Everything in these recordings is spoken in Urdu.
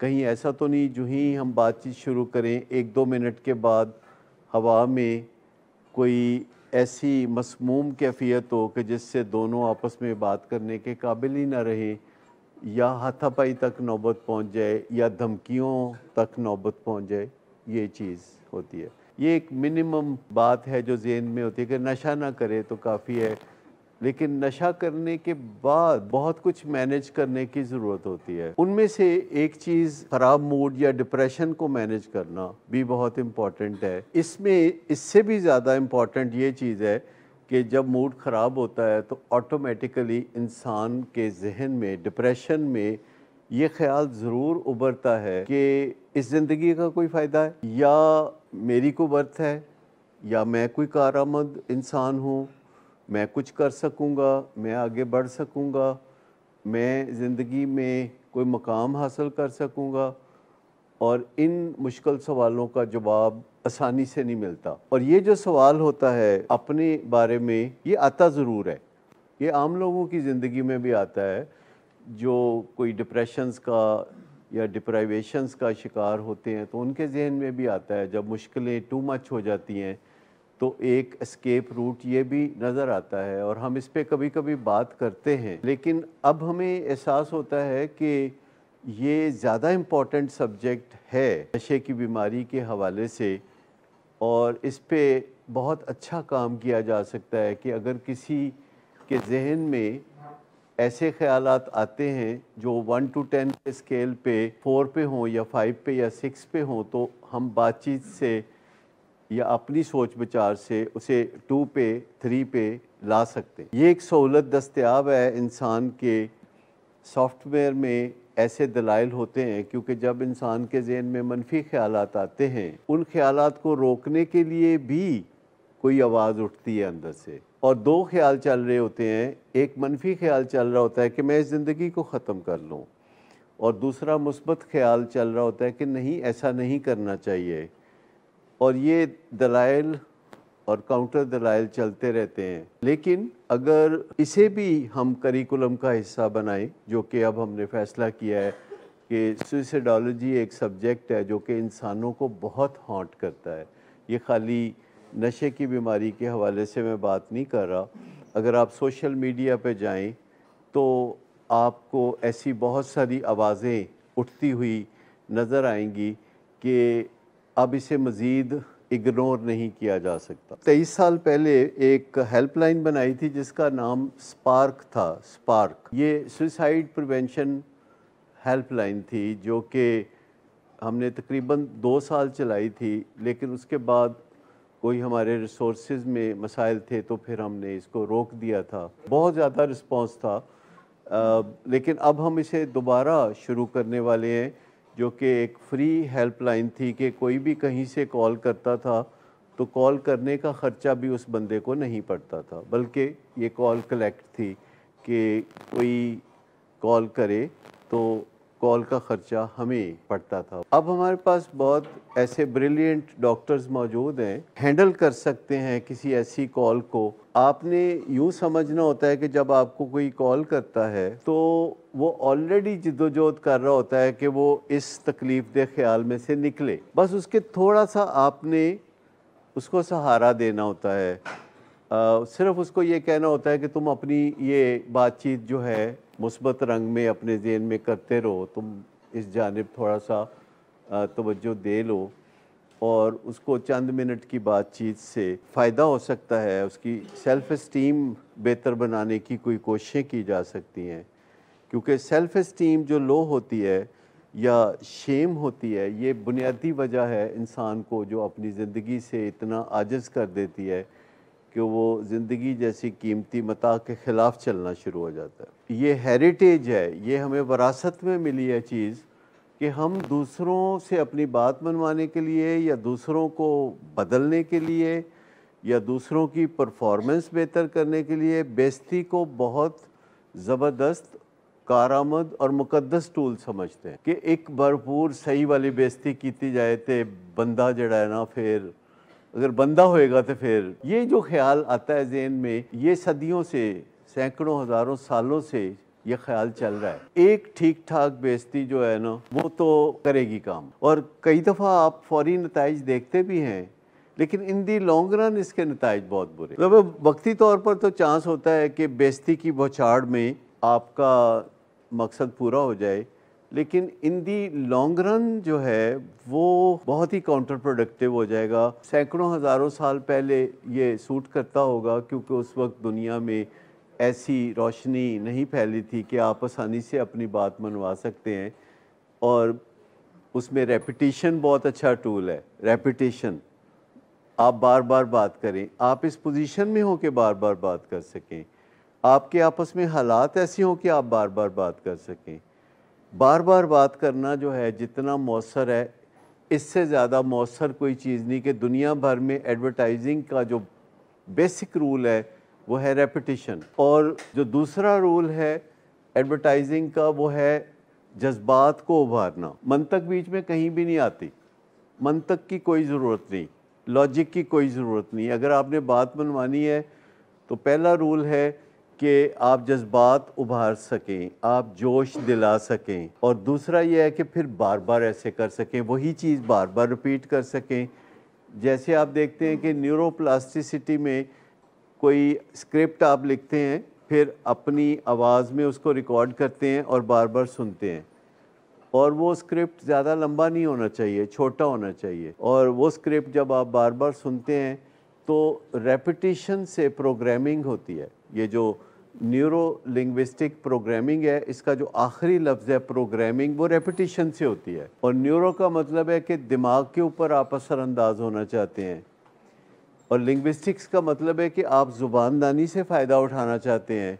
کہیں ایسا تو نہیں جو ہی ہم بات چیت شروع کریں 1-2 منٹ کے بعد ہوا میں کوئی ایسی مسموم کیفیت ہو کہ جس سے دونوں آپس میں بات کرنے کے قابل ہی نہ رہیں، یا ہاتھا پائی تک نوبت پہنچ جائے یا دھمکیوں تک نوبت پہنچ جائے، یہ چیز ہوتی ہے۔ یہ ایک منیمم بات ہے جو ذہن میں ہوتی ہے کہ نشہ نہ کرے تو کافی ہے، لیکن نشہ کرنے کے بعد بہت کچھ مینیج کرنے کی ضرورت ہوتی ہے۔ ان میں سے ایک چیز خراب موڈ یا ڈپریشن کو مینیج کرنا بھی بہت امپورٹنٹ ہے۔ اس میں اس سے بھی زیادہ امپورٹنٹ یہ چیز ہے کہ جب موڈ خراب ہوتا ہے تو آٹومیٹیکلی انسان کے ذہن میں ڈپریشن میں یہ خیال ضرور ابھرتا ہے کہ اس زندگی کا کوئی فائدہ ہے، یا میری کوئی ورتھ ہے، یا میں کوئی کارآمد انسان ہوں، میں کچھ کر سکوں گا، میں آگے بڑھ سکوں گا، میں زندگی میں کوئی مقام حاصل کر سکوں گا، اور ان مشکل سوالوں کا جواب آسانی سے نہیں ملتا۔ اور یہ جو سوال ہوتا ہے اپنے بارے میں، یہ آتا ضرور ہے، یہ عام لوگوں کی زندگی میں بھی آتا ہے، جو کوئی ڈپریشنز کا یا ڈپرائیویشنز کا شکار ہوتے ہیں تو ان کے ذہن میں بھی آتا ہے۔ جب مشکلیں ٹو مچ ہو جاتی ہیں تو ایک اسکیپ روٹ یہ بھی نظر آتا ہے، اور ہم اس پہ کبھی کبھی بات کرتے ہیں، لیکن اب ہمیں احساس ہوتا ہے کہ یہ زیادہ امپورٹنٹ سبجیکٹ ہے نشے کی بیماری کے حوالے سے، اور اس پہ بہت اچھا کام کیا جا سکتا ہے کہ اگر کسی کے ذہن میں ایسے خیالات آتے ہیں جو 1 to 10 کے اسکیل پہ 4 پہ ہوں یا 5 پہ یا 6 پہ ہوں، تو ہم بات چیت سے یا اپنی سوچ بچار سے اسے 2 پہ 3 پہ لا سکتے ہیں۔ یہ ایک سہولت دستیاب ہے انسان کے سافٹ ویئر میں، ایسے دلائل ہوتے ہیں، کیونکہ جب انسان کے ذہن میں منفی خیالات آتے ہیں، ان خیالات کو روکنے کے لیے بھی کوئی آواز اٹھتی ہے اندر سے، اور 2 خیال چل رہے ہوتے ہیں۔ ایک منفی خیال چل رہا ہوتا ہے کہ میں اس زندگی کو ختم کر لوں، اور دوسرا مثبت خیال چل رہا ہوتا ہے کہ نہیں، ایسا نہیں کرنا چاہیے، اور یہ دلائل اور کاؤنٹر دلائل چلتے رہتے ہیں۔ لیکن اگر اسے بھی ہم کریکولم کا حصہ بنائیں، جو کہ اب ہم نے فیصلہ کیا ہے کہ سوئسائڈالوجی ایک سبجیکٹ ہے جو کہ انسانوں کو بہت ہانٹ کرتا ہے، یہ خالی نشے کی بیماری کے حوالے سے میں بات نہیں کر رہا۔ اگر آپ سوشل میڈیا پہ جائیں تو آپ کو ایسی بہت ساری آوازیں اٹھتی ہوئی نظر آئیں گی کہ اب اسے مزید اگنور نہیں کیا جا سکتا۔ 23 سال پہلے ایک ہیلپ لائن بنائی تھی جس کا نام سپارک تھا۔ سپارک یہ سوئسائڈ پریونشن ہیلپ لائن تھی، جو کہ ہم نے تقریباً 2 سال چلائی تھی، لیکن اس کے بعد کوئی ہمارے ریسورسز میں مسائل تھے تو پھر ہم نے اس کو روک دیا تھا۔ بہت زیادہ رسپانس تھا، لیکن اب ہم اسے دوبارہ شروع کرنے والے ہیں، جو کہ ایک فری ہیلپ لائن تھی کہ کوئی بھی کہیں سے کال کرتا تھا تو کال کرنے کا خرچہ بھی اس بندے کو نہیں پڑتا تھا، بلکہ یہ کال کلیکٹ تھی کہ کوئی کال کرے تو کال کا خرچہ ہمیں پڑتا تھا۔ اب ہمارے پاس بہت ایسے بریلینٹ ڈاکٹرز موجود ہیں، ہینڈل کر سکتے ہیں کسی ایسی کال کو۔ آپ نے یوں سمجھنا ہوتا ہے کہ جب آپ کو کوئی کال کرتا ہے تو وہ آلریڈی جدوجہد کر رہا ہوتا ہے کہ وہ اس تکلیف دہ خیال میں سے نکلے، بس اس کے تھوڑا سا آپ نے اس کو سہارا دینا ہوتا ہے، صرف اس کو یہ کہنا ہوتا ہے کہ تم اپنی یہ بات چیت جو ہے مثبت رنگ میں اپنے ذہن میں کرتے رہو، تم اس جانب تھوڑا سا توجہ دے لو، اور اس کو چند منٹ کی بات چیت سے فائدہ ہو سکتا ہے، اس کی سیلف اسٹیم بہتر بنانے کی کوئی کوششیں کی جا سکتی ہیں، کیونکہ سیلف اسٹیم جو لو ہوتی ہے یا شیم ہوتی ہے، یہ بنیادی وجہ ہے انسان کو جو اپنی زندگی سے اتنا عاجز کر دیتی ہے کہ وہ زندگی جیسی قیمتی متاع کے خلاف چلنا شروع ہو جاتا ہے۔ یہ ہیریٹیج ہے، یہ ہمیں وراثت میں ملی ہے چیز، کہ ہم دوسروں سے اپنی بات منوانے کے لیے یا دوسروں کو بدلنے کے لیے یا دوسروں کی پرفارمنس بہتر کرنے کے لیے بےعزتی کو بہت زبردست، کارآمد اور مقدس ٹول سمجھتے ہیں، کہ ایک بھرپور صحیح والی بےعزتی کیتی جائے تے بندہ جڑا ہے نا، پھر اگر بندہ ہوئے گا تو پھر یہ جو خیال آتا ہے ذہن میں، یہ صدیوں سے، سینکڑوں ہزاروں سالوں سے یہ خیال چل رہا ہے۔ ایک ٹھیک ٹھاک بیزتی جو ہے نا وہ تو کرے گی کام، اور کئی دفعہ آپ فوری نتائج دیکھتے بھی ہیں، لیکن ان دی لانگ رن اس کے نتائج بہت برے۔ مطلب وقتی طور پر تو چانس ہوتا ہے کہ بیزتی کی بوچھاڑ میں آپ کا مقصد پورا ہو جائے، لیکن ان دی لانگ رن جو ہے وہ بہت ہی کاؤنٹر پروڈکٹیو ہو جائے گا۔ سینکڑوں ہزاروں سال پہلے یہ سوٹ کرتا ہوگا، کیونکہ اس وقت دنیا میں ایسی روشنی نہیں پھیلی تھی کہ آپ آسانی سے اپنی بات منوا سکتے ہیں، اور اس میں ریپیٹیشن بہت اچھا ٹول ہے۔ ریپیٹیشن، آپ بار بار بات کریں، آپ اس پوزیشن میں ہو کہ بار بار بات کر سکیں، آپ کے آپس میں حالات ایسے ہوں کہ آپ بار بار بات کر سکیں۔ بار بار بات کرنا جو ہے جتنا مؤثر ہے، اس سے زیادہ مؤثر کوئی چیز نہیں کہ دنیا بھر میں ایڈورٹائزنگ کا جو بیسک رول ہے وہ ہے ریپیٹیشن، اور جو دوسرا رول ہے ایڈورٹائزنگ کا وہ ہے جذبات کو ابھارنا۔ منطق بیچ میں کہیں بھی نہیں آتی، منطق کی کوئی ضرورت نہیں، لاجک کی کوئی ضرورت نہیں۔ اگر آپ نے بات منوانی ہے تو پہلا رول ہے کہ آپ جذبات ابھار سکیں، آپ جوش دلا سکیں، اور دوسرا یہ ہے کہ پھر بار بار ایسے کر سکیں، وہی چیز بار بار ریپیٹ کر سکیں۔ جیسے آپ دیکھتے ہیں کہ نیورو پلاسٹیسٹی میں کوئی اسکرپٹ آپ لکھتے ہیں، پھر اپنی آواز میں اس کو ریکارڈ کرتے ہیں اور بار بار سنتے ہیں، اور وہ اسکرپٹ زیادہ لمبا نہیں ہونا چاہیے، چھوٹا ہونا چاہیے، اور وہ اسکرپٹ جب آپ بار بار سنتے ہیں تو ریپیٹیشن سے پروگرامنگ ہوتی ہے۔ یہ جو نیورو لنگوسٹک پروگرامنگ ہے، اس کا جو آخری لفظ ہے پروگرامنگ، وہ ریپیٹیشن سے ہوتی ہے، اور نیورو کا مطلب ہے کہ دماغ کے اوپر آپ اثر انداز ہونا چاہتے ہیں، اور لنگوسٹکس کا مطلب ہے کہ آپ زباندانی سے فائدہ اٹھانا چاہتے ہیں،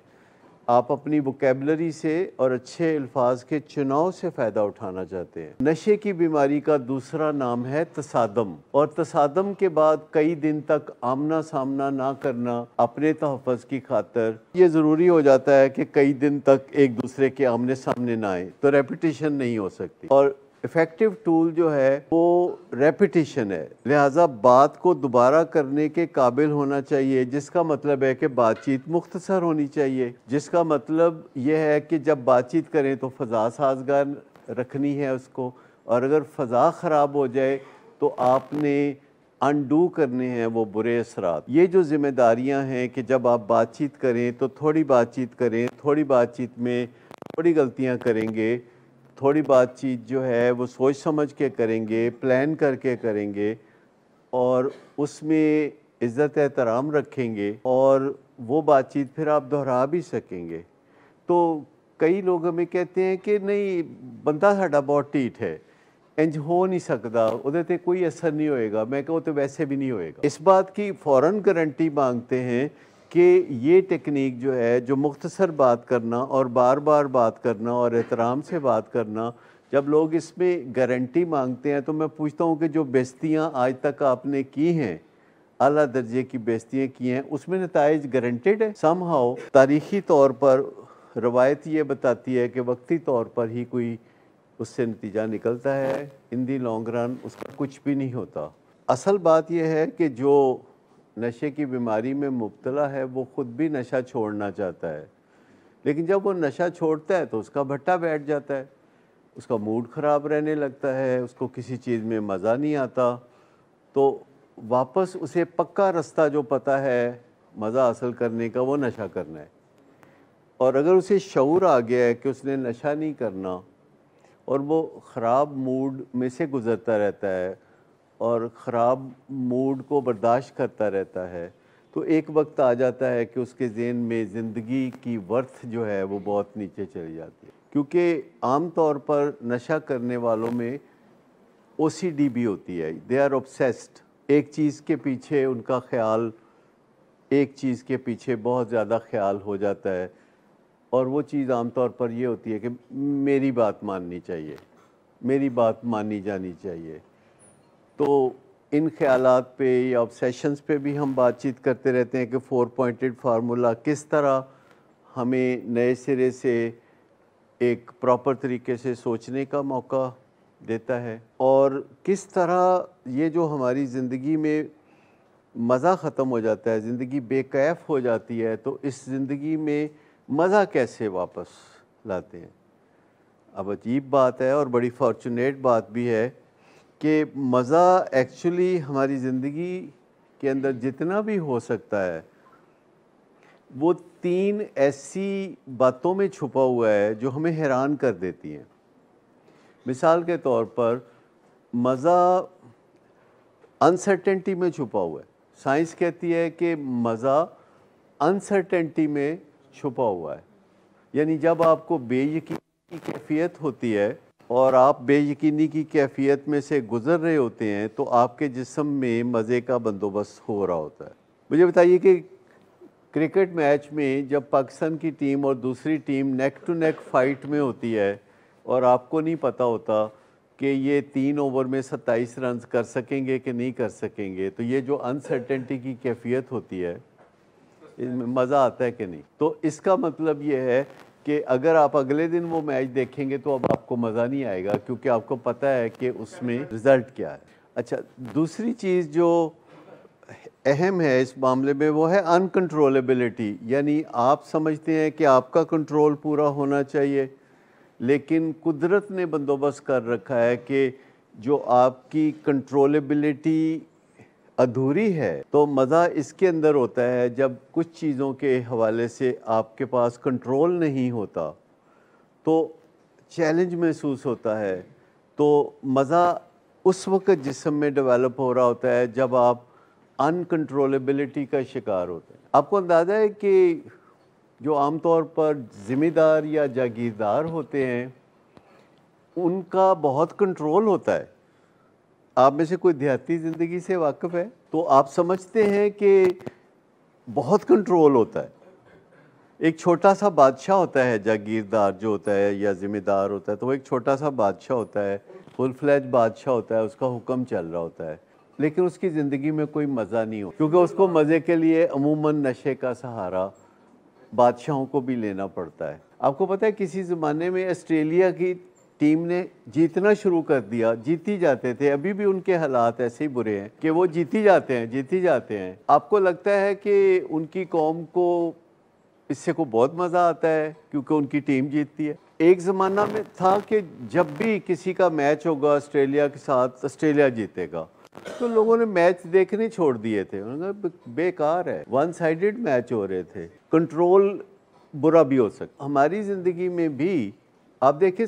آپ اپنی ووکیبلری سے اور اچھے الفاظ کے چناؤ سے فائدہ اٹھانا چاہتے ہیں۔ نشے کی بیماری کا دوسرا نام ہے تصادم، اور تصادم کے بعد کئی دن تک آمنا سامنا نہ کرنا اپنے تحفظ کی خاطر یہ ضروری ہو جاتا ہے کہ کئی دن تک ایک دوسرے کے آمنے سامنے نہ آئیں، تو ریپیٹیشن نہیں ہو سکتی، اور ایفیکٹو ٹول جو ہے وہ ریپیٹیشن ہے۔ لہٰذا بات کو دوبارہ کرنے کے قابل ہونا چاہیے، جس کا مطلب ہے کہ بات چیت مختصر ہونی چاہیے، جس کا مطلب یہ ہے کہ جب بات چیت کریں تو فضا سازگار رکھنی ہے اس کو، اور اگر فضا خراب ہو جائے تو آپ نے انڈو کرنے ہیں وہ برے اثرات۔ یہ جو ذمہ داریاں ہیں کہ جب آپ بات چیت کریں تو تھوڑی بات چیت کریں، تھوڑی بات چیت میں تھوڑی غلطیاں کریں گے، تھوڑی بات چیت جو ہے وہ سوچ سمجھ کے کریں گے، پلان کر کے کریں گے، اور اس میں عزت احترام رکھیں گے، اور وہ بات چیت پھر آپ دہرا بھی سکیں گے۔ تو کئی لوگ ہمیں کہتے ہیں کہ نہیں بندہ ساڈا بہت ٹھیٹ ہے، انج ہو نہیں سکتا، ادھر تے کوئی اثر نہیں ہوئے گا۔ میں کہوں تو ویسے بھی نہیں ہوئے گا۔ اس بات کی فوراً گارنٹی مانگتے ہیں کہ یہ ٹیکنیک جو ہے، جو مختصر بات کرنا اور بار بار بات کرنا اور احترام سے بات کرنا، جب لوگ اس میں گارنٹی مانگتے ہیں تو میں پوچھتا ہوں کہ جو بیزتیاں آج تک آپ نے کی ہیں، اعلیٰ درجے کی بیزتیاں کی ہیں، اس میں نتائج گارنٹیڈ ہے؟ سم ہاؤ تاریخی طور پر روایت یہ بتاتی ہے کہ وقتی طور پر ہی کوئی اس سے نتیجہ نکلتا ہے، ان دی لانگ رن اس کا کچھ بھی نہیں ہوتا۔ اصل بات یہ ہے کہ جو نشے کی بیماری میں مبتلا ہے وہ خود بھی نشہ چھوڑنا چاہتا ہے، لیکن جب وہ نشہ چھوڑتا ہے تو اس کا بھٹا بیٹھ جاتا ہے، اس کا موڈ خراب رہنے لگتا ہے، اس کو کسی چیز میں مزہ نہیں آتا، تو واپس اسے پکا رستہ جو پتہ ہے مزہ حاصل کرنے کا وہ نشہ کرنا ہے۔ اور اگر اسے شعور آ گیا ہے کہ اس نے نشہ نہیں کرنا، اور وہ خراب موڈ میں سے گزرتا رہتا ہے اور خراب موڈ کو برداشت کرتا رہتا ہے، تو ایک وقت آ جاتا ہے کہ اس کے ذہن میں زندگی کی ورتھ جو ہے وہ بہت نیچے چلی جاتی ہے، کیونکہ عام طور پر نشہ کرنے والوں میں او سی ڈی بھی ہوتی ہے، دے آر obsessed، ایک چیز کے پیچھے ان کا خیال، ایک چیز کے پیچھے بہت زیادہ خیال ہو جاتا ہے، اور وہ چیز عام طور پر یہ ہوتی ہے کہ میری بات ماننی چاہیے، میری بات مانی جانی چاہیے۔ تو ان خیالات پہ یا obsessions پہ بھی ہم بات چیت کرتے رہتے ہیں کہ 4 pointed فارمولا کس طرح ہمیں نئے سرے سے ایک پراپر طریقے سے سوچنے کا موقع دیتا ہے، اور کس طرح یہ جو ہماری زندگی میں مزہ ختم ہو جاتا ہے، زندگی بے کیف ہو جاتی ہے، تو اس زندگی میں مزہ کیسے واپس لاتے ہیں. اب عجیب بات ہے اور بڑی فارچونیٹ بات بھی ہے کہ مزہ ایکچولی ہماری زندگی کے اندر جتنا بھی ہو سکتا ہے وہ 3 ایسی باتوں میں چھپا ہوا ہے جو ہمیں حیران کر دیتی ہیں. مثال کے طور پر مزہ انسرٹنٹی میں چھپا ہوا ہے. سائنس کہتی ہے کہ مزہ انسرٹنٹی میں چھپا ہوا ہے. یعنی جب آپ کو بے یقینی کی کیفیت ہوتی ہے اور آپ بے یقینی کی کیفیت میں سے گزر رہے ہوتے ہیں تو آپ کے جسم میں مزے کا بندوبست ہو رہا ہوتا ہے. مجھے بتائیے کہ کرکٹ میچ میں جب پاکستان کی ٹیم اور دوسری team neck to neck fight میں ہوتی ہے اور آپ کو نہیں پتہ ہوتا کہ یہ 3 اوور میں 27 رنز کر سکیں گے کہ نہیں کر سکیں گے، تو یہ جو انسرٹنٹی کی کیفیت ہوتی ہے اس میں مزہ آتا ہے کہ نہیں. تو اس کا مطلب یہ ہے کہ اگر آپ اگلے دن وہ میچ دیکھیں گے تو اب آپ کو مزہ نہیں آئے گا کیونکہ آپ کو پتہ ہے کہ اس میں رزلٹ کیا ہے. اچھا، دوسری چیز جو اہم ہے اس معاملے میں وہ ہے انکنٹرولبلٹی. یعنی آپ سمجھتے ہیں کہ آپ کا کنٹرول پورا ہونا چاہیے لیکن قدرت نے بندوبست کر رکھا ہے کہ جو آپ کی کنٹرولبلٹی ادھوری ہے. تو مزہ اس کے اندر ہوتا ہے جب کچھ چیزوں کے حوالے سے آپ کے پاس کنٹرول نہیں ہوتا تو چیلنج محسوس ہوتا ہے. تو مزہ اس وقت جسم میں ڈیولپ ہو رہا ہوتا ہے جب آپ انکنٹرولبلٹی کا شکار ہوتے ہیں. آپ کو اندازہ ہے کہ جو عام طور پر ذمہ دار یا جاگیردار ہوتے ہیں ان کا بہت کنٹرول ہوتا ہے. آپ میں سے کوئی دیہاتی زندگی سے واقف ہے تو آپ سمجھتے ہیں کہ بہت کنٹرول ہوتا ہے. ایک چھوٹا سا بادشاہ ہوتا ہے جاگیردار جو ہوتا ہے یا ذمہ دار ہوتا ہے، تو وہ ایک چھوٹا سا بادشاہ ہوتا ہے، فل فلیج بادشاہ ہوتا ہے، اس کا حکم چل رہا ہوتا ہے لیکن اس کی زندگی میں کوئی مزہ نہیں ہو کیونکہ اس کو مزے کے لیے عموماً نشے کا سہارا بادشاہوں کو بھی لینا پڑتا ہے. آپ کو پتہ ہے کسی زمانے میں آسٹریلیا کی ٹیم نے جیتنا شروع کر دیا، جیتی جاتے تھے، ابھی بھی ان کے حالات ایسے ہی برے ہیں کہ وہ جیتی جاتے ہیں. آپ کو لگتا ہے کہ ان کی قوم کو اس سے کو بہت مزہ آتا ہے کیونکہ ان کی ٹیم جیتتی ہے. ایک زمانہ میں تھا کہ جب بھی کسی کا میچ ہوگا آسٹریلیا کے ساتھ آسٹریلیا جیتے گا تو لوگوں نے میچ دیکھنے چھوڑ دیے تھے. انہوں نے کہا بیکار ہے، ون سائیڈڈ میچ ہو رہے تھے. کنٹرول برا بھی ہو سکتا. ہماری زندگی میں بھی آپ دیکھیں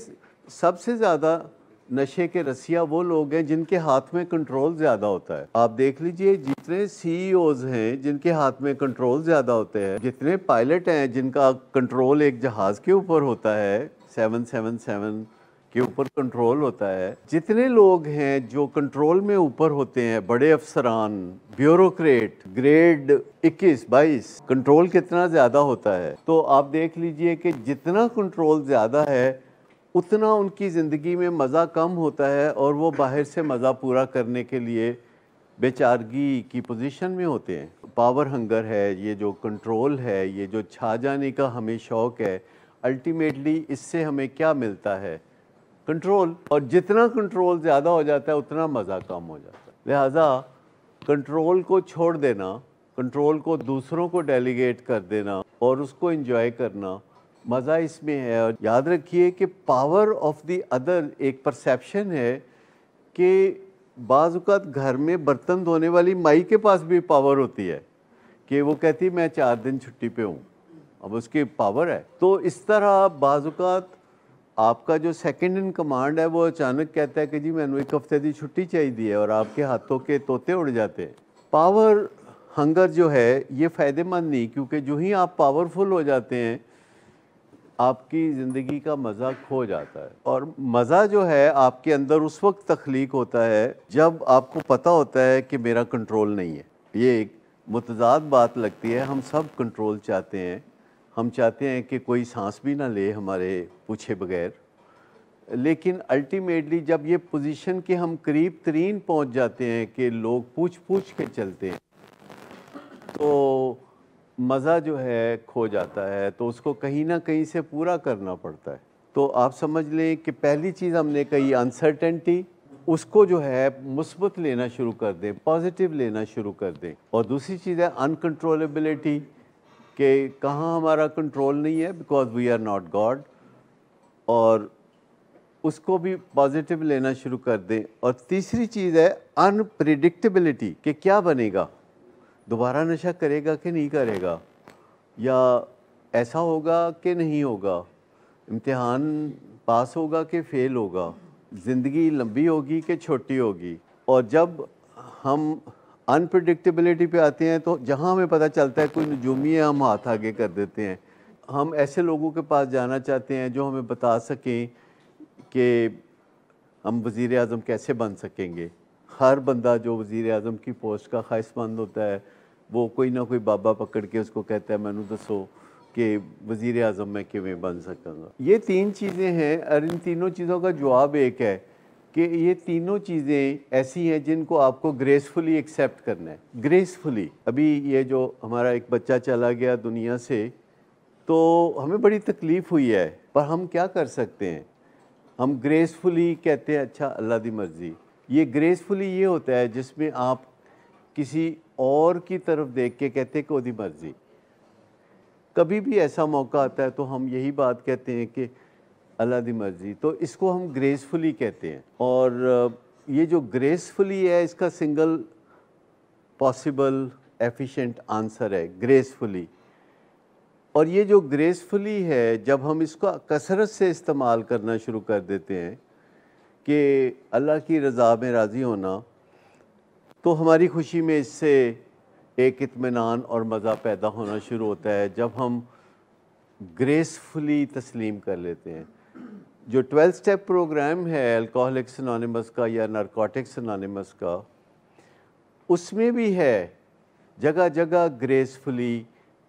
سب سے زیادہ نشے کے رسیا وہ لوگ ہیں جن کے ہاتھ میں کنٹرول زیادہ ہوتا ہے. آپ دیکھ لیجئے جتنے سی ای اوز ہیں جن کے ہاتھ میں کنٹرول زیادہ ہوتے ہیں، جتنے پائلٹ ہیں جن کا کنٹرول ایک جہاز کے اوپر ہوتا ہے 777 کے اوپر کنٹرول ہوتا ہے، جتنے لوگ ہیں جو کنٹرول میں اوپر ہوتے ہیں، بڑے افسران، بیوروکریٹ، گریڈ 21-22، کنٹرول کتنا زیادہ ہوتا ہے. تو آپ دیکھ لیجئے کہ جتنا کنٹرول زیادہ ہے اتنا ان کی زندگی میں مزہ کم ہوتا ہے اور وہ باہر سے مزہ پورا کرنے کے لیے بیچارگی کی پوزیشن میں ہوتے ہیں. پاور ہنگر ہے، یہ جو کنٹرول ہے، یہ جو چھا جانے کا ہمیں شوق ہے، الٹیمیٹلی اس سے ہمیں کیا ملتا ہے؟ کنٹرول. اور جتنا کنٹرول زیادہ ہو جاتا ہے اتنا مزہ کم ہو جاتا ہے. لہٰذا کنٹرول کو چھوڑ دینا، کنٹرول کو دوسروں کو ڈیلیگیٹ کر دینا اور اس کو انجوائے کرنا، مزہ اس میں ہے. اور یاد رکھیے کہ پاور آف دی ادر ایک پرسیپشن ہے کہ بعض اوقات گھر میں برتن دھونے والی مائی کے پاس بھی پاور ہوتی ہے کہ وہ کہتی میں 4 دن چھٹی پہ ہوں، اب اس کی پاور ہے. تو اس طرح بعض اوقات آپ کا جو سیکنڈ ان کمانڈ ہے وہ اچانک کہتا ہے کہ جی میں نے 1 ہفتے دی چھٹی چاہیے اور آپ کے ہاتھوں کے طوطے اڑ جاتے ہیں. پاور ہنگر جو ہے یہ فائدہ مند نہیں، کیونکہ جو ہی آپ پاورفل ہو جاتے ہیں آپ کی زندگی کا مزہ کھو جاتا ہے. اور مزہ جو ہے آپ کے اندر اس وقت تخلیق ہوتا ہے جب آپ کو پتہ ہوتا ہے کہ میرا کنٹرول نہیں ہے. یہ ایک متضاد بات لگتی ہے. ہم سب کنٹرول چاہتے ہیں، ہم چاہتے ہیں کہ کوئی سانس بھی نہ لے ہمارے پوچھے بغیر، لیکن الٹیمیٹلی جب یہ پوزیشن کے ہم قریب ترین پہنچ جاتے ہیں کہ لوگ پوچھ کے چلتے ہیں تو مزہ جو ہے کھو جاتا ہے. تو اس کو کہیں نہ کہیں سے پورا کرنا پڑتا ہے. تو آپ سمجھ لیں کہ پہلی چیز ہم نے کہی انسرٹنٹی، اس کو جو ہے مثبت لینا شروع کر دیں، پازیٹیو لینا شروع کر دیں. اور دوسری چیز ہے انکنٹرولبلٹی، کہ کہاں ہمارا کنٹرول نہیں ہے، because we are not God. اور اس کو بھی پازیٹیو لینا شروع کر دیں. اور تیسری چیز ہے انپریڈکٹیبلٹی کہ کیا بنے گا, دوبارہ نشہ کرے گا کہ نہیں کرے گا, یا ایسا ہوگا کہ نہیں ہوگا, امتحان پاس ہوگا کہ فیل ہوگا, زندگی لمبی ہوگی کہ چھوٹی ہوگی. اور جب ہم انپریڈکٹیبلٹی پہ آتے ہیں تو جہاں ہمیں پتہ چلتا ہے کوئی نجومی ہے, ہم ہاتھ آگے کر دیتے ہیں. ہم ایسے لوگوں کے پاس جانا چاہتے ہیں جو ہمیں بتا سکیں کہ ہم وزیر اعظم کیسے بن سکیں گے. ہر بندہ جو وزیر اعظم کی پوسٹ کا خواہش مند ہوتا ہے وہ کوئی نہ کوئی بابا پکڑ کے اس کو کہتا ہے مینوں دسو کہ وزیر اعظم میں کیویں بن سکاں گا. یہ تین چیزیں ہیں اور ان تینوں چیزوں کا جواب ایک ہے کہ یہ تینوں چیزیں ایسی ہیں جن کو آپ کو گریسفلی ایکسیپٹ کرنا ہے. گریسفلی. ابھی یہ جو ہمارا ایک بچہ چلا گیا دنیا سے تو ہمیں بڑی تکلیف ہوئی ہے, پر ہم کیا کر سکتے ہیں, ہم گریسفلی کہتے ہیں اچھا اللہ دی مرضی. یہ گریسفلی یہ ہوتا ہے جس میں آپ کسی اور کی طرف دیکھ کے کہتے ہیں کہ وہ دی مرضی. کبھی بھی ایسا موقع آتا ہے تو ہم یہی بات کہتے ہیں کہ اللہ دی مرضی, تو اس کو ہم گریسفلی کہتے ہیں. اور یہ جو گریسفلی ہے اس کا سنگل پاسبل ایفیشینٹ آنسر ہے گریسفلی. اور یہ جو گریسفلی ہے جب ہم اس کو کثرت سے استعمال کرنا شروع کر دیتے ہیں کہ اللہ کی رضا میں راضی ہونا, تو ہماری خوشی میں اس سے ایک اطمینان اور مزہ پیدا ہونا شروع ہوتا ہے جب ہم گریسفلی تسلیم کر لیتے ہیں. جو 12 سٹیپ پروگرام ہے الکوہولکس انانیمس کا یا نارکوٹکس انانیمس کا, اس میں بھی ہے جگہ جگہ گریسفلی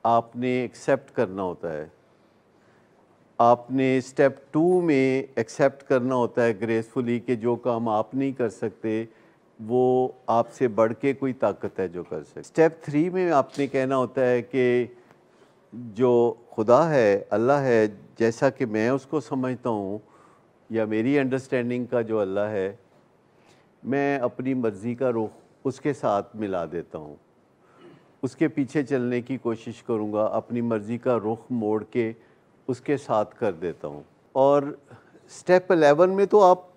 آپ نے ایکسیپٹ کرنا ہوتا ہے. آپ نے سٹیپ 2 میں ایکسیپٹ کرنا ہوتا ہے گریسفلی کہ جو کام آپ نہیں کر سکتے وہ آپ سے بڑھ کے کوئی طاقت ہے جو کر سکتے. سٹیپ 3 میں آپ نے کہنا ہوتا ہے کہ جو خدا ہے, اللہ ہے, جیسا کہ میں اس کو سمجھتا ہوں یا میری انڈرسٹینڈنگ کا جو اللہ ہے, میں اپنی مرضی کا رخ اس کے ساتھ ملا دیتا ہوں, اس کے پیچھے چلنے کی کوشش کروں گا, اپنی مرضی کا رخ موڑ کے اس کے ساتھ کر دیتا ہوں. اور سٹیپ 11 میں تو آپ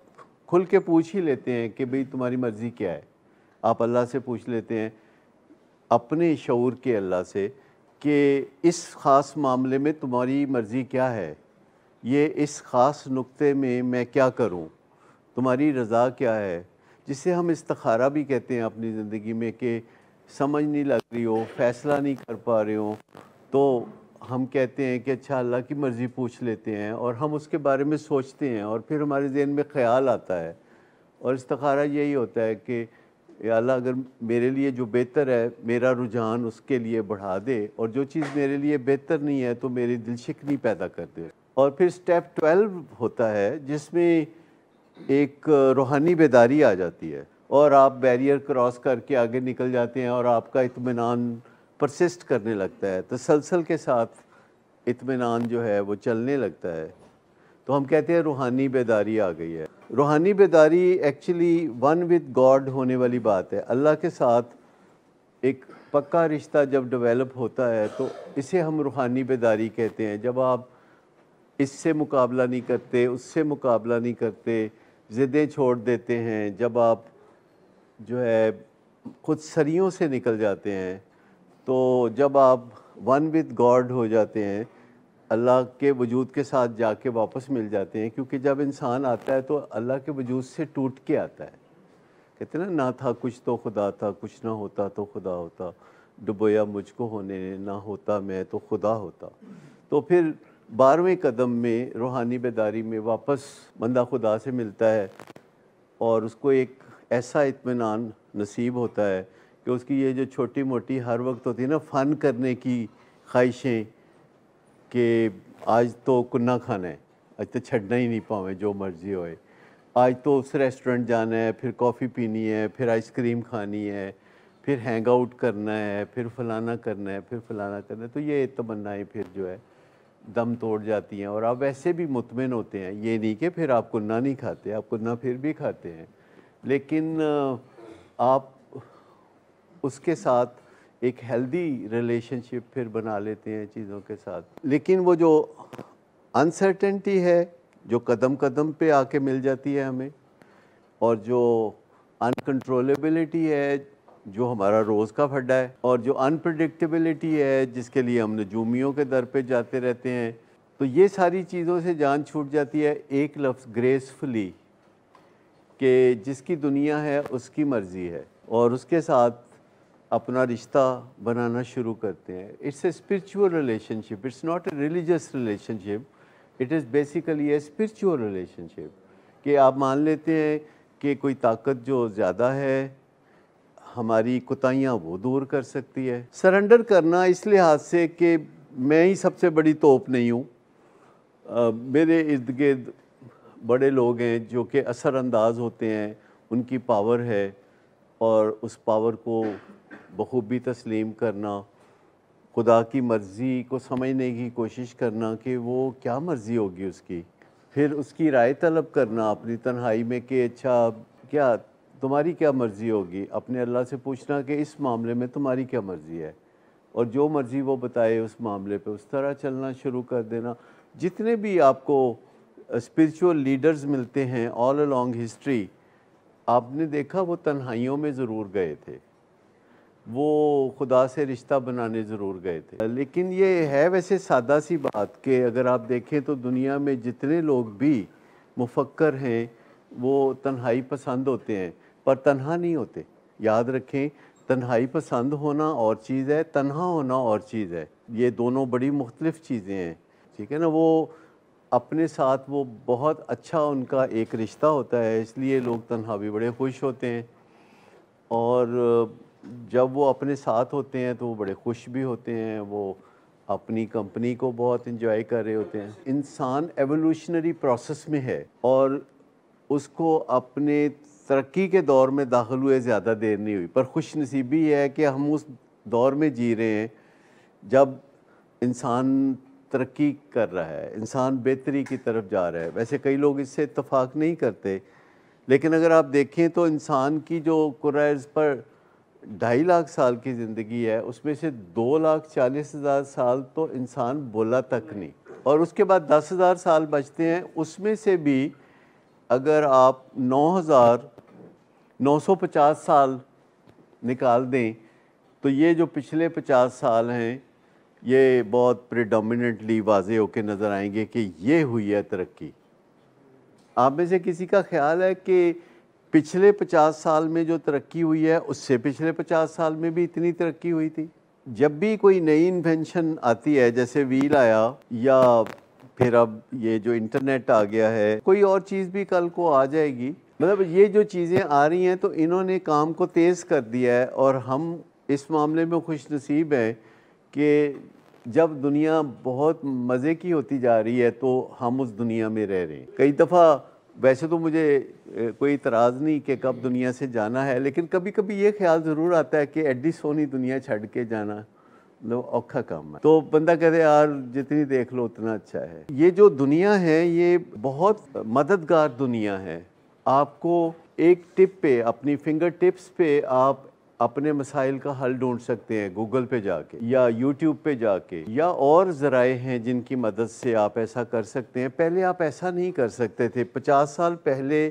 کھل کے پوچھ ہی لیتے ہیں کہ بھئی تمہاری مرضی کیا ہے. آپ اللہ سے پوچھ لیتے ہیں, اپنے شعور کے اللہ سے, کہ اس خاص معاملے میں تمہاری مرضی کیا ہے, یہ اس خاص نقطے میں میں کیا کروں, تمہاری رضا کیا ہے, جسے ہم استخارہ بھی کہتے ہیں اپنی زندگی میں کہ سمجھ نہیں لگ رہی ہو, فیصلہ نہیں کر پا رہے ہوں, تو ہم کہتے ہیں کہ اچھا اللہ کی مرضی پوچھ لیتے ہیں اور ہم اس کے بارے میں سوچتے ہیں اور پھر ہمارے ذہن میں خیال آتا ہے. اور استخارہ یہی ہوتا ہے کہ یا اللہ اگر میرے لیے جو بہتر ہے میرا رجحان اس کے لیے بڑھا دے, اور جو چیز میرے لیے بہتر نہیں ہے تو میری دل شکنی پیدا کر دے. اور پھر سٹیپ 12 ہوتا ہے جس میں ایک روحانی بیداری آ جاتی ہے اور آپ بیریئر کراس کر کے آگے نکل جاتے ہیں اور آپ کا اطمینان پرسسٹ کرنے لگتا ہے, تسلسل کے ساتھ اطمینان جو ہے وہ چلنے لگتا ہے. تو ہم کہتے ہیں روحانی بیداری آ گئی ہے. روحانی بیداری ایکچولی ون ود گاڈ ہونے والی بات ہے. اللہ کے ساتھ ایک پکا رشتہ جب ڈیولپ ہوتا ہے تو اسے ہم روحانی بیداری کہتے ہیں. جب آپ اس سے مقابلہ نہیں کرتے, اس سے مقابلہ نہیں کرتے, ضدیں چھوڑ دیتے ہیں, جب آپ جو ہے خود سریوں سے نکل جاتے ہیں, تو جب آپ ون ود گاڈ ہو جاتے ہیں, اللہ کے وجود کے ساتھ جا کے واپس مل جاتے ہیں. کیونکہ جب انسان آتا ہے تو اللہ کے وجود سے ٹوٹ کے آتا ہے. کہتے ہیں نا تھا کچھ تو خدا تھا, کچھ نہ ہوتا تو خدا ہوتا, ڈبویا مجھ کو ہونے نہ ہوتا میں تو خدا ہوتا. تو پھر 12ویں قدم میں روحانی بیداری میں واپس بندہ خدا سے ملتا ہے اور اس کو ایک ایسا اطمینان نصیب ہوتا ہے کہ اس کی یہ جو چھوٹی موٹی ہر وقت ہوتی ہے نا فن کرنے کی خواہشیں کہ آج تو کننا کھانا ہے, آج تو چھڑنا ہی نہیں پاویں جو مرضی ہوئے, آج تو اس ریسٹورنٹ جانا ہے, پھر کافی پینی ہے, پھر آئس کریم کھانی ہے, پھر ہینگ آؤٹ کرنا ہے, پھر فلانا کرنا ہے, پھر فلانا کرنا ہے. تو یہ تمنائیں پھر جو ہے دم توڑ جاتی ہیں اور آپ ویسے بھی مطمئن ہوتے ہیں. یہ نہیں کہ پھر آپ کننا نہیں کھاتے, آپ کننا پھر بھی کھاتے ہیں, لیکن آپ اس کے ساتھ ایک ہیلدی ریلیشن شپ پھر بنا لیتے ہیں چیزوں کے ساتھ. لیکن وہ جو انسرٹنٹی ہے جو قدم قدم پہ آ کے مل جاتی ہے ہمیں، اور جو انکنٹرولبلٹی ہے جو ہمارا روز کا پھڈا ہے، اور جو انپریڈکٹیبلٹی ہے جس کے لیے ہم نجومیوں کے در پہ جاتے رہتے ہیں. تو یہ ساری چیزوں سے جان چھوٹ جاتی ہے. ایک لفظ گریسفلی، کہ جس کی دنیا ہے اس کی مرضی ہے، اور اس کے ساتھ اپنا رشتہ بنانا شروع کرتے ہیں. It's a spiritual relationship, it's not a religious relationship, it is basically a spiritual relationship. کہ آپ مان لیتے ہیں کہ کوئی طاقت جو زیادہ ہے ہماری کوتاہیاں وہ دور کر سکتی ہے. سرنڈر کرنا اس لحاظ سے کہ میں ہی سب سے بڑی توپ نہیں ہوں، میرے ارد گرد بڑے لوگ ہیں جو کہ اثر انداز ہوتے ہیں، ان کی پاور ہے، اور اس پاور کو بخوبی تسلیم کرنا، خدا کی مرضی کو سمجھنے کی کوشش کرنا کہ وہ کیا مرضی ہوگی اس کی، پھر اس کی رائے طلب کرنا اپنی تنہائی میں کہ اچھا کیا تمہاری کیا مرضی ہوگی. اپنے اللہ سے پوچھنا کہ اس معاملے میں تمہاری کیا مرضی ہے، اور جو مرضی وہ بتائے اس معاملے پہ اس طرح چلنا شروع کر دینا. جتنے بھی آپ کو اسپرچول لیڈرز ملتے ہیں آل along ہسٹری، آپ نے دیکھا وہ تنہائیوں میں ضرور گئے تھے، وہ خدا سے رشتہ بنانے ضرور گئے تھے. لیکن یہ ہے ویسے سادہ سی بات کہ اگر آپ دیکھیں تو دنیا میں جتنے لوگ بھی مفکر ہیں وہ تنہائی پسند ہوتے ہیں، پر تنہا نہیں ہوتے. یاد رکھیں، تنہائی پسند ہونا اور چیز ہے، تنہا ہونا اور چیز ہے. یہ دونوں بڑی مختلف چیزیں ہیں، ٹھیک ہے نا. وہ اپنے ساتھ وہ بہت اچھا ان کا ایک رشتہ ہوتا ہے، اس لیے لوگ تنہا بھی بڑے خوش ہوتے ہیں، اور جب وہ اپنے ساتھ ہوتے ہیں تو وہ بڑے خوش بھی ہوتے ہیں، وہ اپنی کمپنی کو بہت انجوائے کر رہے ہوتے ہیں. انسان ایوولوشنری پروسیس میں ہے، اور اس کو اپنے ترقی کے دور میں داخل ہوئے زیادہ دیر نہیں ہوئی، پر خوش نصیبی ہے کہ ہم اس دور میں جی رہے ہیں جب انسان ترقی کر رہا ہے، انسان بہتری کی طرف جا رہا ہے. ویسے کئی لوگ اس سے اتفاق نہیں کرتے، لیکن اگر آپ دیکھیں تو انسان کی جو کرۂ ارض پر 2.5 لاکھ سال کی زندگی ہے، اس میں سے 2,40,000 سال تو انسان بولا تک نہیں، اور اس کے بعد 10,000 سال بچتے ہیں. اس میں سے بھی اگر آپ 9,950 سال نکال دیں تو یہ جو پچھلے 50 سال ہیں یہ بہت پریڈومیننٹلی واضح ہو کے نظر آئیں گے کہ یہ ہوئی ہے ترقی. آپ میں سے کسی کا خیال ہے کہ پچھلے 50 سال میں جو ترقی ہوئی ہے اس سے پچھلے 50 سال میں بھی اتنی ترقی ہوئی تھی؟ جب بھی کوئی نئی انوینشن آتی ہے، جیسے ویل آیا، یا پھر اب یہ جو انٹرنیٹ آ گیا ہے، کوئی اور چیز بھی کل کو آ جائے گی. مطلب یہ جو چیزیں آ رہی ہیں تو انہوں نے کام کو تیز کر دیا ہے، اور ہم اس معاملے میں خوش نصیب ہیں کہ جب دنیا بہت مزے کی ہوتی جا رہی ہے تو ہم اس دنیا میں رہ رہے ہیں. کئی دفعہ ویسے تو مجھے کوئی اعتراض نہیں کہ کب دنیا سے جانا ہے، لیکن کبھی کبھی یہ خیال ضرور آتا ہے کہ ایڈی سونی دنیا چھڑ کے جانا اوکھا کام ہے. تو بندہ کہتے یار جتنی دیکھ لو اتنا اچھا ہے. یہ جو دنیا ہے یہ بہت مددگار دنیا ہے. آپ کو ایک ٹپ پہ، اپنی فنگر ٹپس پہ آپ اپنے مسائل کا حل ڈھونڈ سکتے ہیں، گوگل پہ جا کے یا یوٹیوب پہ جا کے، یا اور ذرائع ہیں جن کی مدد سے آپ ایسا کر سکتے ہیں. پہلے آپ ایسا نہیں کر سکتے تھے. 50 سال پہلے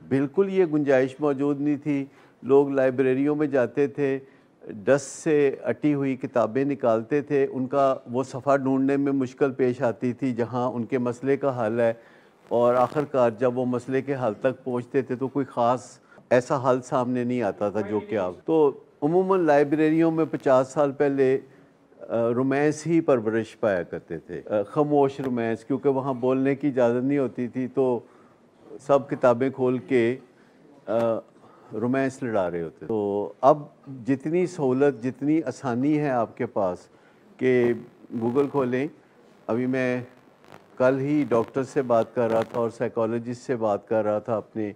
بالکل یہ گنجائش موجود نہیں تھی. لوگ لائبریریوں میں جاتے تھے، ڈسٹ سے اٹی ہوئی کتابیں نکالتے تھے، ان کا وہ صفحہ ڈھونڈنے میں مشکل پیش آتی تھی جہاں ان کے مسئلے کا حل ہے، اور آخر کار جب وہ مسئلے کے حل تک پہنچتے تھے تو کوئی خاص ایسا حل سامنے نہیں آتا تھا جو کہ آپ. تو عموماً لائبریریوں میں 50 سال پہلے رومانس ہی پرورش پایا کرتے تھے، خاموش رومانس، کیونکہ وہاں بولنے کی اجازت نہیں ہوتی تھی تو سب کتابیں کھول کے رومانس لڑا رہے ہوتے. تو اب جتنی سہولت، جتنی آسانی ہے آپ کے پاس کہ گوگل کھولیں. ابھی میں کل ہی ڈاکٹر سے بات کر رہا تھا اور سائیکالوجسٹ سے بات کر رہا تھا، اپنے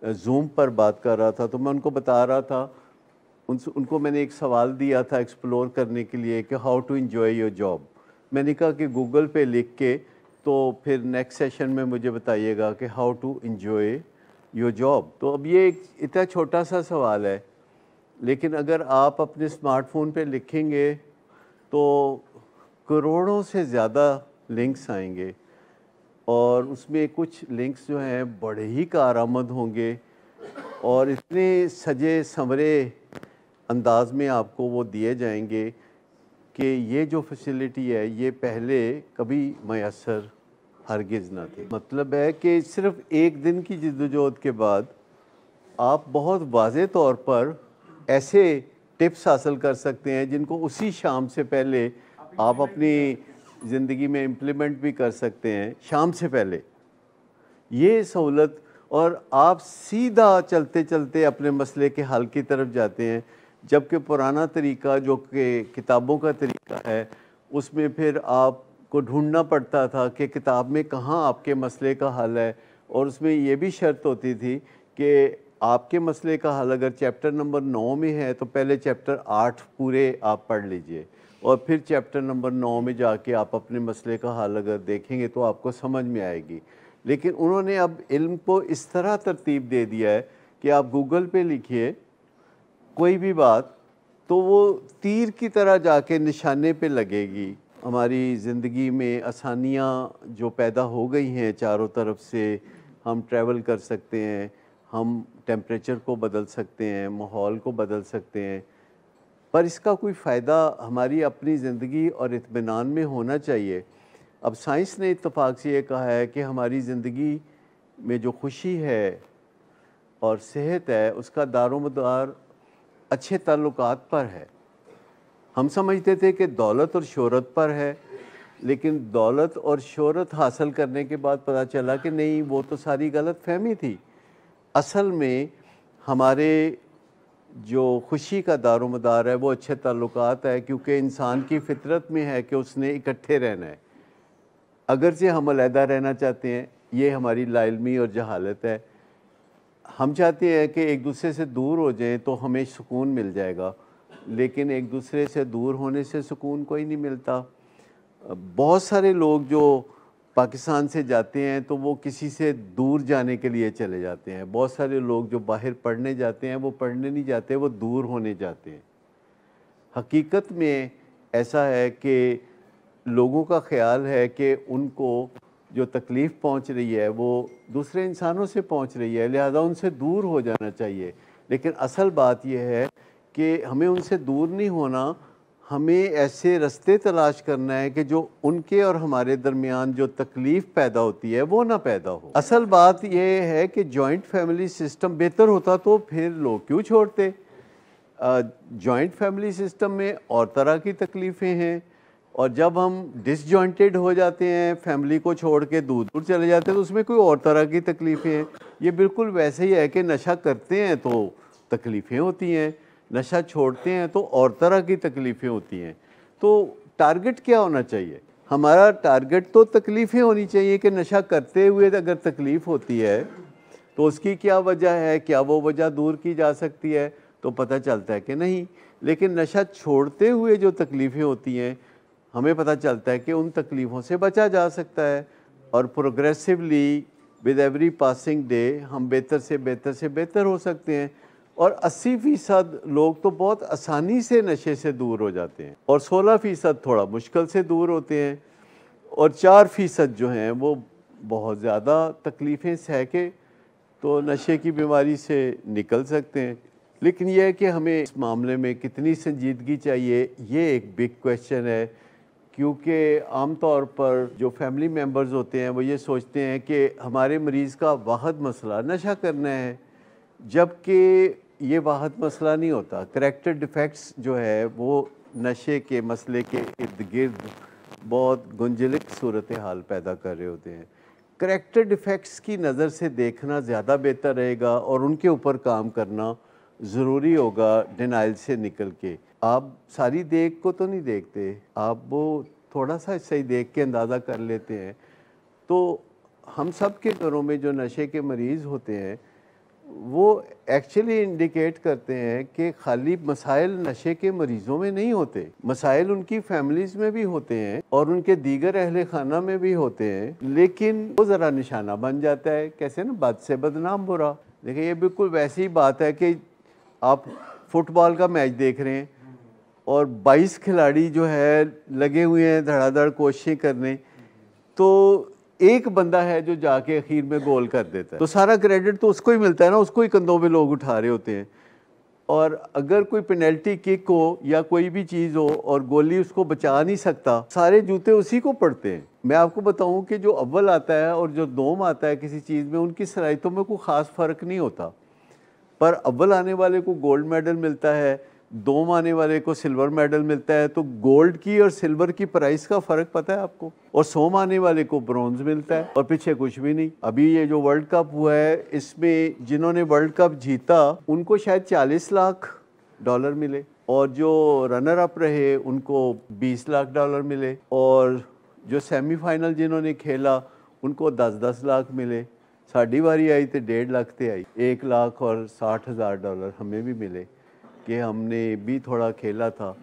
زوم پر بات کر رہا تھا، تو میں ان کو بتا رہا تھا، ان کو میں نے ایک سوال دیا تھا ایکسپلور کرنے کے لیے کہ how to enjoy your job. میں نے کہا کہ گوگل پہ لکھ کے تو پھر نیکسٹ سیشن میں مجھے بتائیے گا کہ how to enjoy your job. تو اب یہ ایک اتنا چھوٹا سا سوال ہے، لیکن اگر آپ اپنے اسمارٹ فون پہ لکھیں گے تو کروڑوں سے زیادہ لنکس آئیں گے. اور اس میں کچھ لنکس جو ہیں بڑے ہی کارآمد ہوں گے اور اتنے سجے سنورے انداز میں آپ کو وہ دیے جائیں گے کہ یہ جو فیسلٹی ہے یہ پہلے کبھی میسر ہرگز نہ تھی۔ مطلب ہے کہ صرف ایک دن کی جدوجہد کے بعد آپ بہت واضح طور پر ایسے ٹپس حاصل کر سکتے ہیں جن کو اسی شام سے پہلے آپ اپنی زندگی میں امپلیمنٹ بھی کر سکتے ہیں شام سے پہلے۔ یہ سہولت، اور آپ سیدھا چلتے چلتے اپنے مسئلے کے حل کی طرف جاتے ہیں، جبکہ پرانا طریقہ جو کہ کتابوں کا طریقہ ہے اس میں پھر آپ کو ڈھونڈنا پڑتا تھا کہ کتاب میں کہاں آپ کے مسئلے کا حل ہے، اور اس میں یہ بھی شرط ہوتی تھی کہ آپ کے مسئلے کا حل اگر چیپٹر نمبر 9 میں ہے تو پہلے چیپٹر 8 پورے آپ پڑھ لیجئے، اور پھر چیپٹر نمبر 9 میں جا کے آپ اپنے مسئلے کا حل اگر دیکھیں گے تو آپ کو سمجھ میں آئے گی۔ لیکن انہوں نے اب علم کو اس طرح ترتیب دے دیا ہے کہ آپ گوگل پہ لکھیے کوئی بھی بات تو وہ تیر کی طرح جا کے نشانے پہ لگے گی۔ ہماری زندگی میں آسانیاں جو پیدا ہو گئی ہیں چاروں طرف سے، ہم ٹریول کر سکتے ہیں، ہم ٹیمپریچر کو بدل سکتے ہیں، ماحول کو بدل سکتے ہیں، پر اس کا کوئی فائدہ ہماری اپنی زندگی اور اطمینان میں ہونا چاہیے۔ اب سائنس نے اتفاق سے یہ کہا ہے کہ ہماری زندگی میں جو خوشی ہے اور صحت ہے اس کا دار و مدار اچھے تعلقات پر ہے۔ ہم سمجھتے تھے کہ دولت اور شہرت پر ہے، لیکن دولت اور شہرت حاصل کرنے کے بعد پتہ چلا کہ نہیں، وہ تو ساری غلط فہمی تھی۔ اصل میں ہمارے جو خوشی کا دار و مدار ہے وہ اچھے تعلقات ہے، کیونکہ انسان کی فطرت میں ہے کہ اس نے اکٹھے رہنا ہے۔ اگرچہ ہم علیحدہ رہنا چاہتے ہیں، یہ ہماری لا علمی اور جہالت ہے۔ ہم چاہتے ہیں کہ ایک دوسرے سے دور ہو جائیں تو ہمیں سکون مل جائے گا، لیکن ایک دوسرے سے دور ہونے سے سکون کوئی نہیں ملتا۔ بہت سارے لوگ جو پاکستان سے جاتے ہیں تو وہ کسی سے دور جانے کے لیے چلے جاتے ہیں۔ بہت سارے لوگ جو باہر پڑھنے جاتے ہیں وہ پڑھنے نہیں جاتے، وہ دور ہونے جاتے ہیں۔ حقیقت میں ایسا ہے کہ لوگوں کا خیال ہے کہ ان کو جو تکلیف پہنچ رہی ہے وہ دوسرے انسانوں سے پہنچ رہی ہے، لہذا ان سے دور ہو جانا چاہیے۔ لیکن اصل بات یہ ہے کہ ہمیں ان سے دور نہیں ہونا، ہمیں ایسے رستے تلاش کرنا ہے کہ جو ان کے اور ہمارے درمیان جو تکلیف پیدا ہوتی ہے وہ نہ پیدا ہو۔ اصل بات یہ ہے کہ جوائنٹ فیملی سسٹم بہتر ہوتا تو پھر لوگ کیوں چھوڑتے؟ جوائنٹ فیملی سسٹم میں اور طرح کی تکلیفیں ہیں، اور جب ہم ڈس جوائنٹڈ ہو جاتے ہیں، فیملی کو چھوڑ کے دور دور چلے جاتے ہیں تو اس میں کوئی اور طرح کی تکلیفیں ہیں۔ یہ بالکل ویسے ہی ہے کہ نشہ کرتے ہیں تو تکلیفیں ہوتی ہیں، نشہ چھوڑتے ہیں تو اور طرح کی تکلیفیں ہوتی ہیں۔ تو ٹارگٹ کیا ہونا چاہیے؟ ہمارا ٹارگٹ تو تکلیفیں ہونی چاہیے کہ نشہ کرتے ہوئے اگر تکلیف ہوتی ہے تو اس کی کیا وجہ ہے، کیا وہ وجہ دور کی جا سکتی ہے؟ تو پتہ چلتا ہے کہ نہیں۔ لیکن نشہ چھوڑتے ہوئے جو تکلیفیں ہوتی ہیں ہمیں پتہ چلتا ہے کہ ان تکلیفوں سے بچا جا سکتا ہے، اور progressively with every passing day ہم بہتر سے بہتر ہو سکتے ہیں۔ اور 80% لوگ تو بہت آسانی سے نشے سے دور ہو جاتے ہیں، اور 16% تھوڑا مشکل سے دور ہوتے ہیں، اور 4% جو ہیں وہ بہت زیادہ تکلیفیں سہ کے تو نشے کی بیماری سے نکل سکتے ہیں۔ لیکن یہ ہے کہ ہمیں اس معاملے میں کتنی سنجیدگی چاہیے، یہ ایک بگ کویسچن ہے، کیونکہ عام طور پر جو فیملی ممبرز ہوتے ہیں وہ یہ سوچتے ہیں کہ ہمارے مریض کا واحد مسئلہ نشہ کرنا ہے، جبکہ یہ واحد مسئلہ نہیں ہوتا۔ کریکٹر ڈیفیکٹس جو ہے وہ نشے کے مسئلے کے ارد گرد بہت گنجلک صورتحال پیدا کر رہے ہوتے ہیں۔ کریکٹر ڈیفیکٹس کی نظر سے دیکھنا زیادہ بہتر رہے گا، اور ان کے اوپر کام کرنا ضروری ہوگا ڈینائل سے نکل کے۔ آپ ساری دیکھ کو تو نہیں دیکھتے، آپ وہ تھوڑا سا صحیح دیکھ کے اندازہ کر لیتے ہیں۔ تو ہم سب کے گھروں میں جو نشے کے مریض ہوتے ہیں وہ ایکچولی انڈیکیٹ کرتے ہیں کہ خالی مسائل نشے کے مریضوں میں نہیں ہوتے، مسائل ان کی فیملیز میں بھی ہوتے ہیں اور ان کے دیگر اہل خانہ میں بھی ہوتے ہیں، لیکن وہ ذرا نشانہ بن جاتا ہے، کیسے نا، بد سے بدنام برا۔ دیکھیں یہ بالکل ویسی بات ہے کہ آپ فٹ بال کا میچ دیکھ رہے ہیں اور 22 کھلاڑی جو ہے لگے ہوئے ہیں دھڑا دھڑ کوششیں کرنے، تو ایک بندہ ہے جو جا کے اخیر میں گول کر دیتا ہے، تو سارا کریڈٹ تو اس کو ہی ملتا ہے نا، اس کو ہی کندھوں پہ لوگ اٹھا رہے ہوتے ہیں۔ اور اگر کوئی پینلٹی کک ہو یا کوئی بھی چیز ہو اور گولی اس کو بچا نہیں سکتا، سارے جوتے اسی کو پڑتے ہیں۔ میں آپ کو بتاؤں کہ جو اول آتا ہے اور جو دوم آتا ہے کسی چیز میں، ان کی صلاحیتوں میں کوئی خاص فرق نہیں ہوتا، پر اول آنے والے کو گولڈ میڈل ملتا ہے، دوم آنے والے کو سلور میڈل ملتا ہے۔ تو گولڈ کی اور سلور کی پرائز کا فرق پتہ ہے آپ کو؟ اور سوم آنے والے کو برونز ملتا ہے، اور پیچھے کچھ بھی نہیں۔ ابھی یہ جو ورلڈ کپ ہوا ہے، اس میں جنہوں نے ورلڈ کپ جیتا ان کو شاید $40 لاکھ ملے، اور جو رنر اپ رہے ان کو $20 لاکھ ملے، اور جو سیمی فائنل جنہوں نے کھیلا ان کو 10-10 لاکھ ملے۔ ساڈی باری آئی تو 1.5 لاکھ تے آئی، $1,60,000 ہمیں بھی ملے کہ ہم نے بھی تھوڑا کھیلا تھا،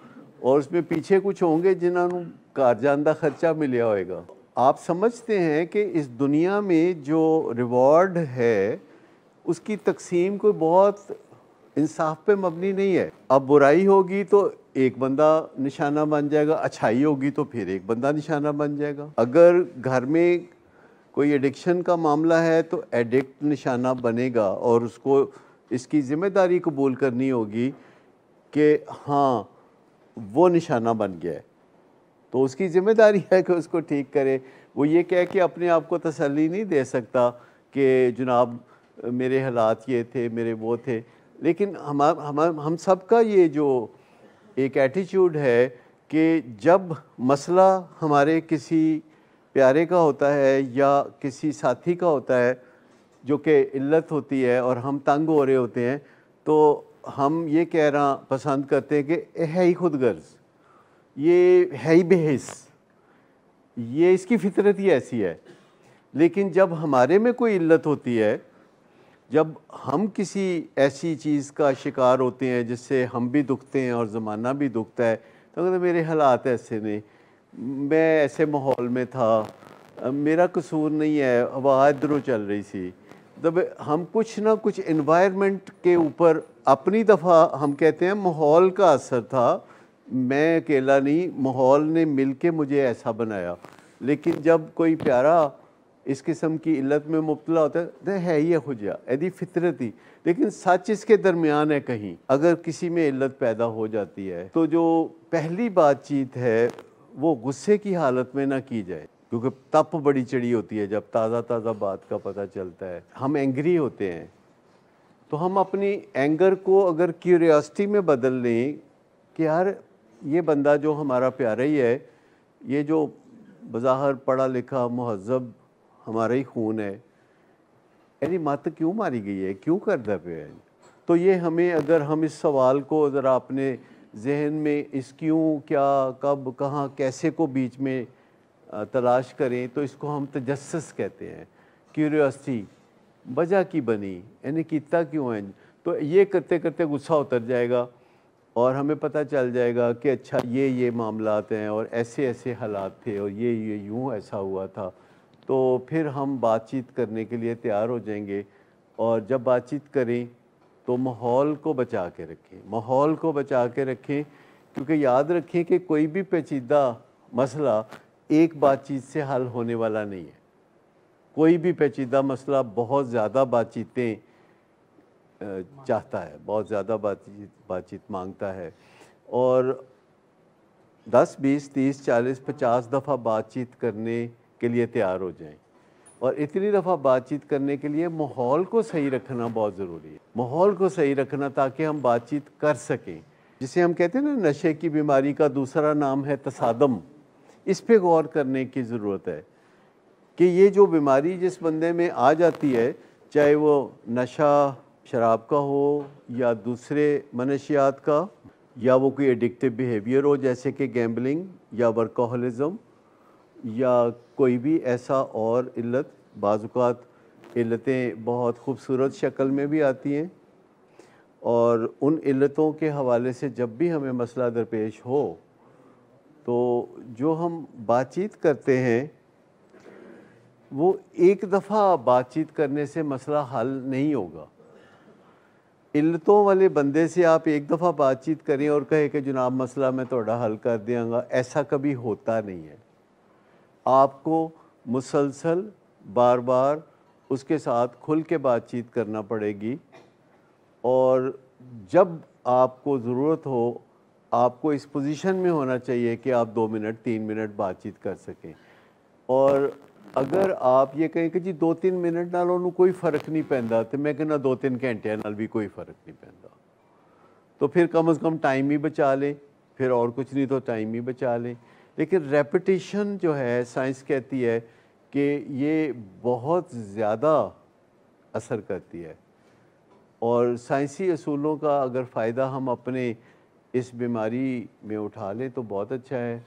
اور اس میں پیچھے کچھ ہوں گے جنہوں نے کار جاندہ خرچہ ملیا ہوئے گا۔ آپ سمجھتے ہیں کہ اس دنیا میں جو ریوارڈ ہے اس کی تقسیم کوئی بہت انصاف پہ مبنی نہیں ہے۔ اب برائی ہوگی تو ایک بندہ نشانہ بن جائے گا، اچھائی ہوگی تو پھر ایک بندہ نشانہ بن جائے گا۔ اگر گھر میں کوئی ایڈکشن کا معاملہ ہے تو ایڈکٹ نشانہ بنے گا، اور اس کو اس کی ذمہ داری قبول کرنی ہوگی کہ ہاں وہ نشانہ بن گیا ہے، تو اس کی ذمہ داری ہے کہ اس کو ٹھیک کرے۔ وہ یہ کہہ کے اپنے آپ کو تسلی نہیں دے سکتا کہ جناب میرے حالات یہ تھے، میرے وہ تھے۔ لیکن ہم سب کا یہ جو ایک ایٹیچیوڈ ہے کہ جب مسئلہ ہمارے کسی پیارے کا ہوتا ہے یا کسی ساتھی کا ہوتا ہے جو کہ علت ہوتی ہے اور ہم تنگ ہو رہے ہوتے ہیں، تو ہم یہ کہنا پسند کرتے ہیں کہ ہے ہی خود غرض، یہ ہے ہی بے حس، یہ اس کی فطرت ہی ایسی ہے۔ لیکن جب ہمارے میں کوئی علت ہوتی ہے، جب ہم کسی ایسی چیز کا شکار ہوتے ہیں جس سے ہم بھی دکھتے ہیں اور زمانہ بھی دکھتا ہے، تو اگر میرے حالات ایسے نہیں، میں ایسے ماحول میں تھا، میرا قصور نہیں ہے، ہوا ادھروں چل رہی سی، تب ہم کچھ نہ کچھ انوائرمنٹ کے اوپر اپنی دفعہ ہم کہتے ہیں ماحول کا اثر تھا، میں اکیلا نہیں، ماحول نے مل کے مجھے ایسا بنایا۔ لیکن جب کوئی پیارا اس قسم کی علت میں مبتلا ہوتا ہے تو ہے ہی خجا ایدی فطرت ہی، لیکن سچ اس کے درمیان ہے۔ کہیں اگر کسی میں علت پیدا ہو جاتی ہے تو جو پہلی بات چیت ہے وہ غصے کی حالت میں نہ کی جائے، کیونکہ تپ بڑی چڑی ہوتی ہے جب تازہ تازہ بات کا پتہ چلتا ہے۔ ہم اینگری ہوتے ہیں تو ہم اپنی اینگر کو اگر کیوریاسٹی میں بدل لیں کہ یار یہ بندہ جو ہمارا پیارا ہی ہے، یہ جو بظاہر پڑھا لکھا مہذب ہمارا ہی خون ہے، یعنی مت کیوں ماری گئی ہے، کیوں کردا پیا ہے؟ تو یہ ہمیں، اگر ہم اس سوال کو ذرا اپنے ذہن میں اس کیوں، کیا، کب، کہاں، کیسے کو بیچ میں تلاش کریں تو اس کو ہم تجسس کہتے ہیں، کیوریوسٹی، وجہ کی بنی، یعنی کیتا کیوں ہے؟ تو یہ کرتے کرتے غصہ اتر جائے گا اور ہمیں پتہ چل جائے گا کہ اچھا یہ معاملات ہیں اور ایسے ایسے حالات تھے اور یہ یوں ایسا ہوا تھا۔ تو پھر ہم بات چیت کرنے کے لیے تیار ہو جائیں گے، اور جب بات چیت کریں تو ماحول کو بچا کے رکھیں، ماحول کو بچا کے رکھیں، کیونکہ یاد رکھیں کہ کوئی بھی پیچیدہ مسئلہ ایک بات چیت سے حل ہونے والا نہیں ہے۔ کوئی بھی پیچیدہ مسئلہ بہت زیادہ بات چیتیں چاہتا ہے، بہت زیادہ بات چیت مانگتا ہے، اور 10 20 30 40 50 دفعہ بات چیت کرنے کے لیے تیار ہو جائیں، اور اتنی دفعہ بات چیت کرنے کے لیے ماحول کو صحیح رکھنا بہت ضروری ہے، ماحول کو صحیح رکھنا تاکہ ہم بات چیت کر سکیں۔ جسے ہم کہتے ہیں نا نشے کی بیماری کا دوسرا نام ہے تصادم، اس پہ غور کرنے کی ضرورت ہے کہ یہ جو بیماری جس بندے میں آ جاتی ہے، چاہے وہ نشہ شراب کا ہو یا دوسرے منشیات کا، یا وہ کوئی ایڈکٹیو بیہیویئر ہو جیسے کہ گیمبلنگ یا ورکوہولزم، یا کوئی بھی ایسا اور علت، بعض اوقات علتیں بہت خوبصورت شکل میں بھی آتی ہیں، اور ان علتوں کے حوالے سے جب بھی ہمیں مسئلہ درپیش ہو تو جو ہم بات چیت کرتے ہیں وہ ایک دفعہ بات چیت کرنے سے مسئلہ حل نہیں ہوگا۔ علتوں والے بندے سے آپ ایک دفعہ بات چیت کریں اور کہے کہ جناب مسئلہ میں تھوڑا حل کر دیاں گا، ایسا کبھی ہوتا نہیں ہے۔ آپ کو مسلسل بار بار اس کے ساتھ کھل کے بات چیت کرنا پڑے گی، اور جب آپ کو ضرورت ہو آپ کو اس پوزیشن میں ہونا چاہیے کہ آپ 2 منٹ 3 منٹ بات چیت کر سکیں۔ اور اگر آپ یہ کہیں کہ جی 2-3 منٹ نال انہوں کوئی فرق نہیں پیندا، تو میں کہنا 2-3 گھنٹے نال بھی کوئی فرق نہیں پیندا، تو پھر کم از کم ٹائم ہی بچا لیں، پھر اور کچھ نہیں تو ٹائم ہی بچا لیں۔ لیکن ریپیٹیشن جو ہے سائنس کہتی ہے کہ یہ بہت زیادہ اثر کرتی ہے، اور سائنسی اصولوں کا اگر فائدہ ہم اپنے اس بیماری میں اٹھا لیں تو بہت اچھا ہے۔